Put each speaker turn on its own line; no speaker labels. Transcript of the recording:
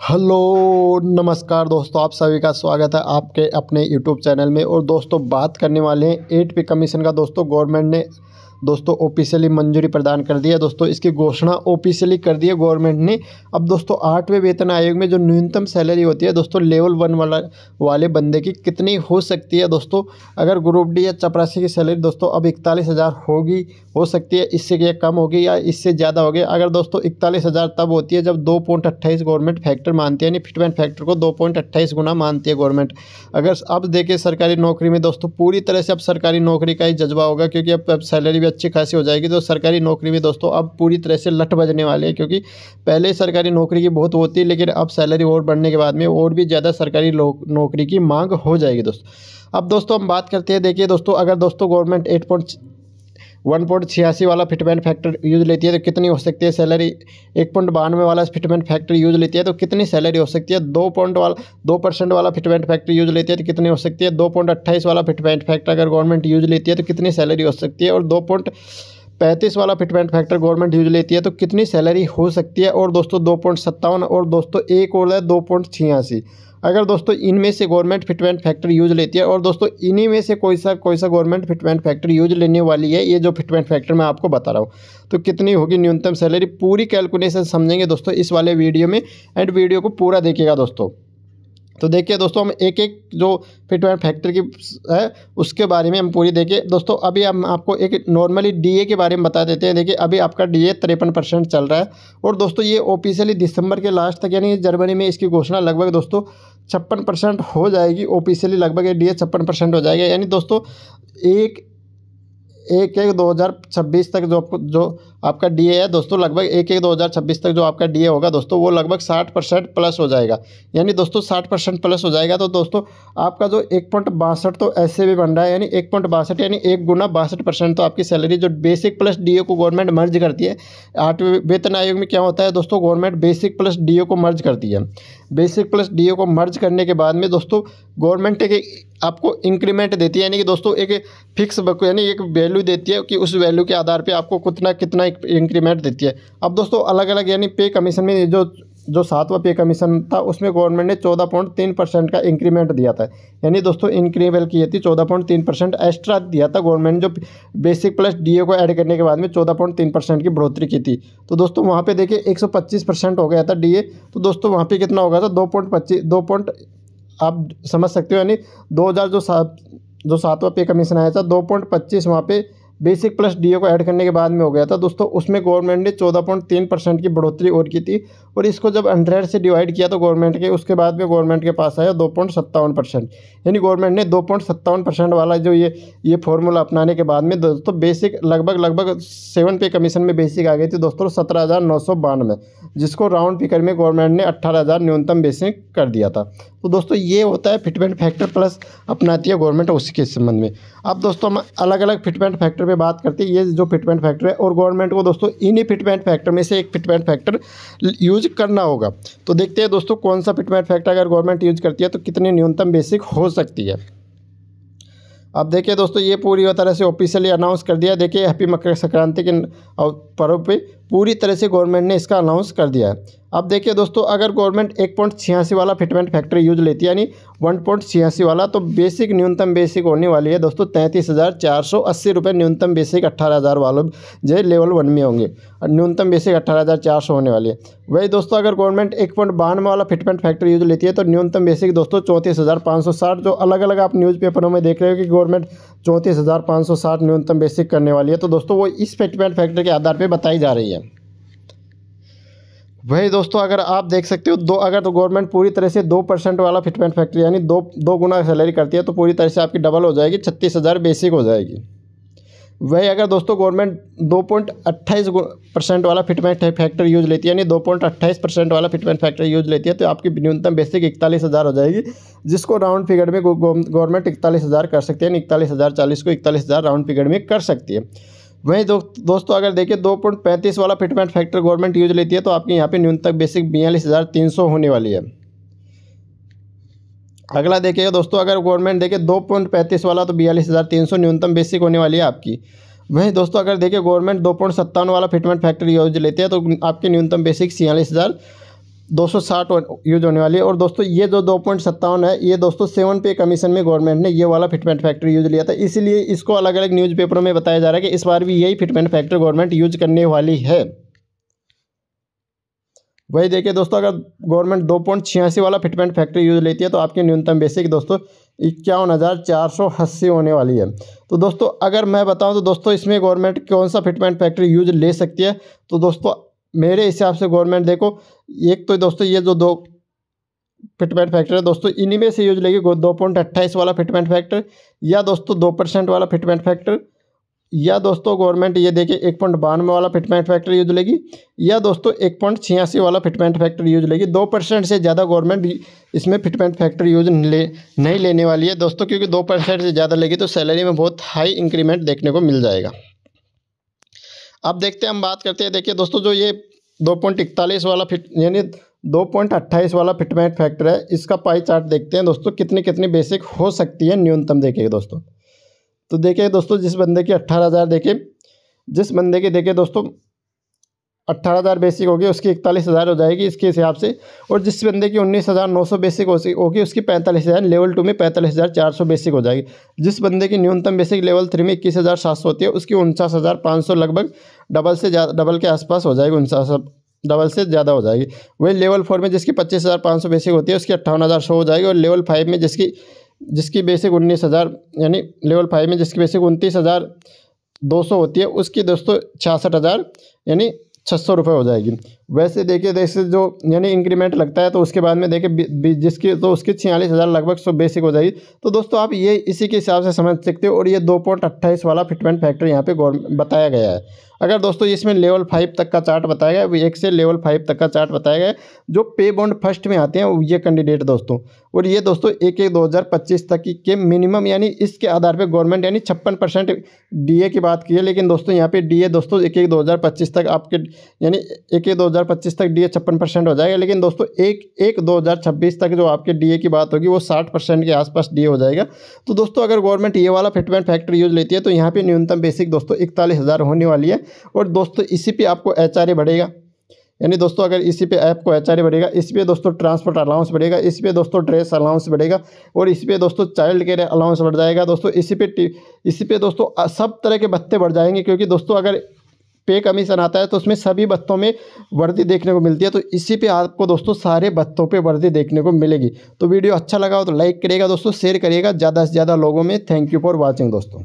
Hello नमस्कार दोस्तों, आप सभी का स्वागत है आपके अपने यूट्यूब चैनल में। और दोस्तों बात करने वाले हैं 8 पे कमीशन का। दोस्तों गवर्नमेंट ने दोस्तों ऑफिशियली मंजूरी प्रदान कर दी है। दोस्तों इसकी घोषणा ऑफिशियली कर दी है गवर्नमेंट ने। अब दोस्तों 8वें वेतन आयोग में जो न्यूनतम सैलरी होती है दोस्तों लेवल 1 वाले बंदे की कितनी हो सकती है। दोस्तों अगर ग्रुप डी या चपरासी की सैलरी दोस्तों अब 41,000 होगी, हो सकती है इससे ये कम होगी या इससे ज़्यादा होगी। अगर दोस्तों 41,000 तब होती है जब 2.28 गवर्नमेंट फैक्टर मानती है, यानी फिटमेंट फैक्टर को 2.28 गुना मानती है गवर्नमेंट। अगर अब देखिए सरकारी नौकरी में दोस्तों पूरी तरह से अब सरकारी नौकरी का ही जज्बा होगा, क्योंकि अब सैलरी भी अच्छी खासी हो जाएगी। तो सरकारी नौकरी में दोस्तों अब पूरी तरह से लट बजने वाले हैं, क्योंकि पहले सरकारी नौकरी की बहुत होती है, लेकिन अब सैलरी और बढ़ने के बाद में और भी ज़्यादा सरकारी नौकरी की मांग हो जाएगी दोस्तों। अब दोस्तों हम बात करते हैं, देखिए दोस्तों अगर दोस्तों गवर्नमेंट 1.86 वाला फिटमेंट फैक्टर यूज लेती है तो कितनी हो सकती है सैलरी। 1.92 वाला फिटमेंट फैक्टर यूज लेती है तो कितनी सैलरी हो सकती है। 2% वाला फिटमेंट फैक्टर यूज लेती है तो कितनी हो सकती है। 2.28 वाला फिटमेंट फैक्टर अगर गवर्नमेंट यूज लेती है तो कितनी सैलरी हो सकती है। और 2.35 वाला फिटमेंट फैक्टर गवर्नमेंट यूज लेती है तो कितनी सैलरी हो सकती है। और दोस्तों 2.57 और दोस्तों एक और है 2.86। अगर दोस्तों इनमें से गवर्नमेंट फिटमेंट फैक्टर यूज लेती है और दोस्तों इन्हीं में से कोई सा गवर्नमेंट फिटमेंट फैक्टर यूज लेने वाली है, ये जो फिटमेंट फैक्टर मैं आपको बता रहा हूँ, तो कितनी होगी न्यूनतम सैलरी। पूरी कैलकुलेशन समझेंगे दोस्तों इस वाले वीडियो में, एंड वीडियो को पूरा देखिएगा दोस्तों। तो देखिए दोस्तों हम एक एक जो फिटमेंट फैक्टर की है उसके बारे में हम पूरी देखिए दोस्तों। अभी हम आपको एक नॉर्मली डीए के बारे में बता देते हैं। देखिए अभी आपका डीए 53% चल रहा है, और दोस्तों ये ऑफिशियली दिसंबर के लास्ट तक यानी जनवरी में इसकी घोषणा लगभग दोस्तों 56% हो जाएगी। ऑफिशियली लगभग ये डीए 56% हो जाएगा, यानी दोस्तों 1/1/2026 तक जो आपका डीए है दोस्तों, लगभग 1/1/2026 तक जो आपका डीए होगा दोस्तों वो लगभग 60% प्लस हो जाएगा। यानी दोस्तों 60% प्लस हो जाएगा तो दोस्तों आपका जो 1.62 तो ऐसे भी बन रहा है, यानी 1.62 यानी 1 गुना 62% तो आपकी सैलरी जो बेसिक प्लस डीए को गवर्नमेंट मर्ज करती है। 8वें वेतन आयोग में क्या होता है दोस्तों, गवर्नमेंट बेसिक प्लस डीए को मर्ज करती है। बेसिक प्लस डीए को मर्ज करने के बाद में दोस्तों गवर्नमेंट एक आपको इंक्रीमेंट देती है, यानी कि दोस्तों एक फिक्स यानी एक वैल्यू देती है कि उस वैल्यू के आधार पे आपको कितना इंक्रीमेंट देती है। अब दोस्तों अलग अलग यानी पे कमीशन में जो 7वां पे कमीशन था उसमें गवर्नमेंट ने 14.3% का इंक्रीमेंट दिया था। यानी दोस्तों इंक्रीमेबल की थी 14.3% एक्स्ट्रा दिया था गवर्नमेंट, जो बेसिक प्लस डीए को ऐड करने के बाद में 14.3% की बढ़ोतरी की थी। तो दोस्तों वहाँ पे देखिए 125% हो गया था डीए, तो दोस्तों वहाँ पे कितना होगा था 2.25 आप समझ सकते हो, यानी 2000 जो 7वां पे कमीशन आया था 2.25 वहाँ पे बेसिक प्लस डीए को ऐड करने के बाद में हो गया था दोस्तों। उसमें गवर्नमेंट ने 14.3% की बढ़ोतरी और की थी, और इसको जब 100 से डिवाइड किया तो गवर्नमेंट के उसके बाद में गवर्नमेंट के पास आया 2.57%। यानी गवर्नमेंट ने 2.57% वाला जो ये फॉर्मूला अपनाने के बाद में दोस्तों बेसिक लगभग 7 पे कमीशन में बेसिक आ गई थी दोस्तों 17,992, जिसको राउंड फिगर में गवर्नमेंट ने 18,000 न्यूनतम बेसिक कर दिया था। तो दोस्तों ये होता है फिटमेंट फैक्टर प्लस अपनाती है गवर्नमेंट उसके संबंध में। अब दोस्तों हम अलग अलग फिटमेंट फैक्टर पे बात करते हैं। ये जो फिटमेंट फैक्टर है और गवर्नमेंट को दोस्तों इन्हीं फिटमेंट फैक्टर में से एक फिटमेंट फैक्टर यूज करना होगा। तो देखते हैं दोस्तों कौन सा फिटमेंट फैक्टर अगर गवर्नमेंट यूज करती है तो कितनी न्यूनतम बेसिक हो सकती है। अब देखिए दोस्तों ये पूरी तरह से ऑफिशियली अनाउंस कर दिया। देखिए हैप्पी मकर संक्रांति के पर्व पे पूरी तरह से गवर्नमेंट ने इसका अनाउंस कर दिया है। अब देखिए दोस्तों अगर गवर्नमेंट 1.86 वाला फिटमेंट फैक्टर यूज लेती है, यानी 1.86 वाला, तो बेसिक न्यूनतम बेसिक होने वाली है दोस्तों 33,480 रुपये न्यूनतम बेसिक। 18,000 वालों जो लेवल 1 में होंगे, न्यूनतम बेसिक 18,400 होने वाली है। वही दोस्तों अगर गवर्नमेंट 1.92 वाला फिटमेंट फैक्टर यूज लेती है तो न्यूनतम बेसिक दोस्तों 34,560, जो अलग अलग आप न्यूज़पेपरों में देख रहे हो कि गवर्नमेंट 34,560 न्यूनतम बेसिक करने वाली है। तो दोस्तों वो इस फिटमेंट फैक्टर के आधार पर बताई जा रही है। वही दोस्तों अगर आप देख सकते हो अगर तो गवर्नमेंट पूरी तरह से 2% वाला फिटमेंट फैक्टर यानी दो गुना सैलरी करती है तो पूरी तरह से आपकी डबल हो जाएगी, 36,000 बेसिक हो जाएगी। वही अगर दोस्तों गवर्नमेंट 2.28% वाला फिटमेंट फैक्टर यूज लेती है, यानी 2.28% वाला फिटमेंट फैक्टर यूज लेती है तो आपकी न्यूनतम बेसिक 41,000 हो जाएगी, जिसको राउंड फिगर में गवर्नमेंट 41,000 कर सकती है। 41,040 को 41,000 राउंड फिगर में कर सकती है। वहीं दोस्तों अगर देखिए 2.35 वाला फिटमेंट फैक्टर गवर्नमेंट यूज लेती है तो आपकी यहाँ पे न्यूनतम बेसिक 42,300 होने वाली है। अगला देखिएगा दोस्तों अगर गवर्नमेंट देखिए 2.35 वाला तो 42,300 न्यूनतम बेसिक होने वाली है आपकी। वहीं दोस्तों अगर देखिए गवर्नमेंट 2.57 वाला फिटमेंट फैक्टर यूज लेते हैं तो आपकी न्यूनतम बेसिक 46,000 260 यूज होने वाली है। और दोस्तों ये जो 2.57 है, ये दोस्तों 7 पे कमीशन में गवर्नमेंट ने ये वाला फिटमेंट फैक्टर यूज लिया था, इसीलिए इसको अलग अलग न्यूज़पेपरों में बताया जा रहा है कि इस बार भी यही फिटमेंट फैक्टर गवर्नमेंट यूज करने वाली है। वही देखिए दोस्तों, अगर गवर्नमेंट 2.86 वाला फिटमेंट फैक्टर यूज लेती है तो आपकी न्यूनतम बेसिक दोस्तों 51,480 होने वाली है। तो दोस्तों अगर मैं बताऊं तो दोस्तों इसमें गवर्नमेंट कौन सा फिटमेंट फैक्टर यूज ले सकती है, तो दोस्तों मेरे हिसाब से गवर्नमेंट देखो, एक तो दोस्तों ये जो 2 फिटमेंट फैक्टर है दोस्तों, इन्हीं में से यूज लेगी 2.28 वाला फिटमेंट फैक्टर, या दोस्तों 2% वाला फिटमेंट फैक्टर, या दोस्तों गवर्नमेंट ये देखिए 1.92 वाला फिटमेंट फैक्टर यूज लेगी, या दोस्तों 1.86 वाला फिटमेंट फैक्टर यूज लेगी। 2% से ज़्यादा गवर्नमेंट इसमें फिटमेंट फैक्टर यूज नहीं लेने वाली है दोस्तों, क्योंकि 2% से ज़्यादा लेगी तो सैलरी में बहुत हाई इंक्रीमेंट देखने को मिल जाएगा। अब देखते हैं, हम बात करते हैं, देखिए दोस्तों जो ये 2.41 वाला यानी 2.28 वाला फिटमेंट फैक्टर है, इसका पाई चार्ट देखते हैं दोस्तों, कितनी कितनी बेसिक हो सकती है न्यूनतम देखिए दोस्तों। तो देखिए दोस्तों, जिस बंदे की 18,000 जिस बंदे की देखिए दोस्तों 18,000 बेसिक होगी उसकी 41,000 हो जाएगी इसके हिसाब से, और जिस बंदे की 19,900 बेसिक होगी उसकी 45,000, लेवल 2 में 45,400 बेसिक हो जाएगी। जिस बंदे की न्यूनतम बेसिक लेवल 3 में 21,700 होती है उसकी 49,500 लगभग डबल के आसपास हो जाएगी, 49 डबल से ज़्यादा हो जाएगी। वही लेवल 4 में जिसकी 25,500 बेसिक होती है उसकी 58,100 हो जाएगी, और लेवल 5 में जिसकी बेसिक 19,000 यानी लेवल 5 में जिसकी बेसिक 29,200 होती है उसकी दोस्तों 66,000 यानी 600 रुपये हो जाएगी। वैसे देखिए जैसे जो यानी इंक्रीमेंट लगता है तो उसके बाद में देखिए जिसकी तो उसकी 46,000 लगभग सो बेसिक हो जाएगी। तो दोस्तों आप ये इसी के हिसाब से समझ सकते हो, और ये 2.28 वाला फिटमेंट फैक्टर यहाँ पे बताया गया है। अगर दोस्तों इसमें लेवल 5 तक का चार्ट बताया गया है, 1 से लेवल 5 तक का चार्ट बताया गया है, जो पे बॉन्ड फर्स्ट में आते हैं ये कैंडिडेट दोस्तों, और ये दोस्तों 1/1/2025 तक के मिनिमम यानी इसके आधार पे गवर्नमेंट यानी 56% डीए की बात की है। लेकिन दोस्तों यहाँ पे डीए दोस्तों 1/1/2025 तक आपके यानी 1/1/2025 तक डीए 56% हो जाएगा। लेकिन दोस्तों 1/1/2026 तक जो आपके डीए की बात होगी वो 60% के आसपास डीए हो जाएगा। तो दोस्तों अगर गवर्नमेंट ये वाला फिटमेंट फैक्टर यूज लेती है तो यहाँ पे न्यूनतम बेसिक दोस्तों 41,000 होने वाली है। और दोस्तों इसी पे आपको एचआरए बढ़ेगा, यानी दोस्तों अगर इसी पे आपको एचआरए बढ़ेगा, इस पे दोस्तों ट्रांसपोर्ट अलाउंस बढ़ेगा, इस पे दोस्तों ड्रेस अलाउंस बढ़ेगा, और इस पे दोस्तों चाइल्ड केयर अलाउंस बढ़ जाएगा दोस्तों। इसी पे दोस्तों सब तरह के भत्ते बढ़ जाएंगे, क्योंकि दोस्तों अगर पे कमीशन आता है तो उसमें सभी भत्तों में वर्दी देखने को मिलती है, तो इसी पे आपको दोस्तों सारे भत्तों पे वर्दी देखने को मिलेगी। तो वीडियो अच्छा लगा हो तो लाइक करिएगा दोस्तों, शेयर करिएगा ज़्यादा से ज़्यादा लोगों में। थैंक यू फॉर वॉचिंग दोस्तों।